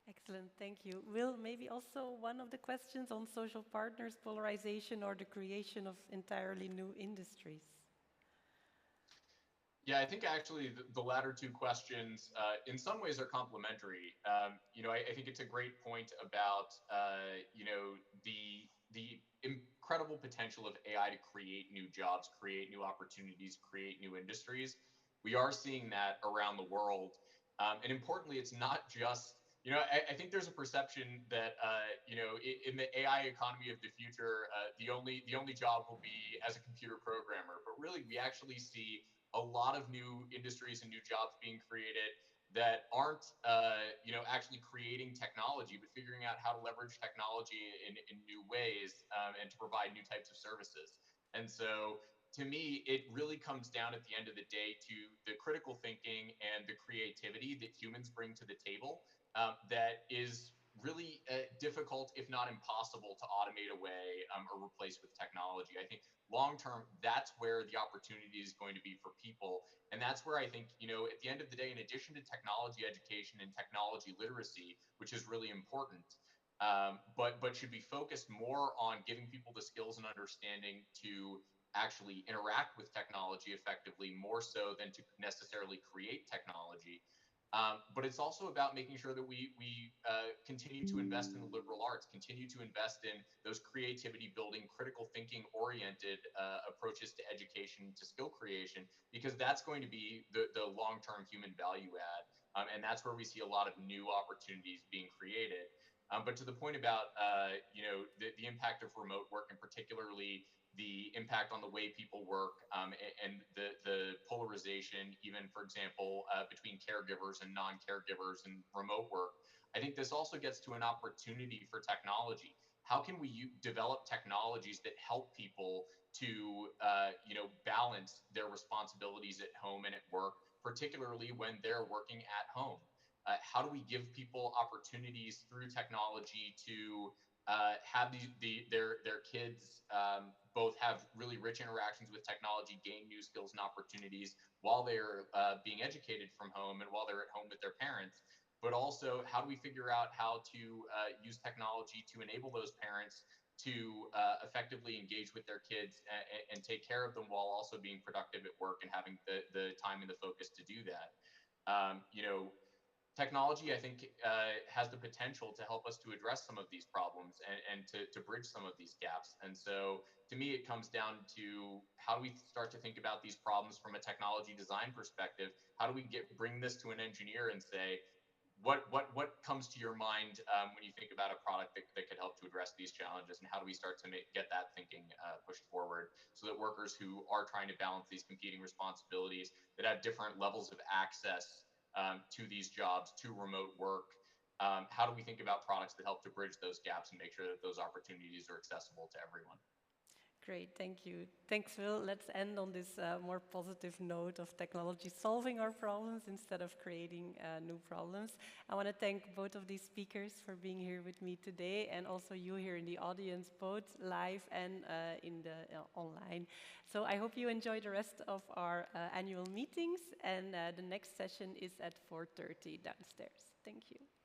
Excellent, thank you. Will, maybe also one of the questions on social partners, polarization, or the creation of entirely new industries? Yeah, I think actually the latter two questions in some ways are complementary. I think it's a great point about the incredible potential of AI to create new jobs, create new opportunities, create new industries. We are seeing that around the world, and importantly, it's not just. I think there's a perception that in the AI economy of the future, the only job will be as a computer programmer. But really, we actually see a lot of new industries and new jobs being created that aren't, actually creating technology, but figuring out how to leverage technology in new ways, and to provide new types of services. And so, to me, it really comes down at the end of the day to the critical thinking and the creativity that humans bring to the table, that is really difficult, if not impossible, to automate away or replace with technology. I think long term, that's where the opportunity is going to be for people. And that's where I think, at the end of the day, in addition to technology education and technology literacy, which is really important, but should be focused more on giving people the skills and understanding to actually interact with technology effectively, more so than to necessarily create technology. But it's also about making sure that we continue to invest in the liberal arts, continue to invest in those creativity building, critical thinking oriented approaches to education, to skill creation, because that's going to be the long-term human value add. And that's where we see a lot of new opportunities being created. But to the point about the impact of remote work, and particularly the impact on the way people work, and the polarization, even, for example, between caregivers and non-caregivers and remote work, I think this also gets to an opportunity for technology. How can we develop technologies that help people to balance their responsibilities at home and at work, particularly when they're working at home? How do we give people opportunities through technology to have their kids both have really rich interactions with technology, gain new skills and opportunities while they're being educated from home and while they're at home with their parents? But also, how do we figure out how to use technology to enable those parents to effectively engage with their kids and take care of them while also being productive at work and having the time and the focus to do that? You know, technology, I think, has the potential to help us to address some of these problems and to bridge some of these gaps. And so to me, it comes down to how do we start to think about these problems from a technology design perspective? How do we bring this to an engineer and say, what comes to your mind when you think about a product that could help to address these challenges, and how do we start to get that thinking pushed forward so that workers who are trying to balance these competing responsibilities, that have different levels of access to these jobs, to remote work, how do we think about products that help to bridge those gaps and make sure that those opportunities are accessible to everyone? Great, thank you. Thanks, Will. Let's end on this more positive note of technology solving our problems instead of creating new problems. I want to thank both of these speakers for being here with me today, and also you here in the audience, both live and in the online. So I hope you enjoy the rest of our annual meetings, and the next session is at 4:30 downstairs. Thank you.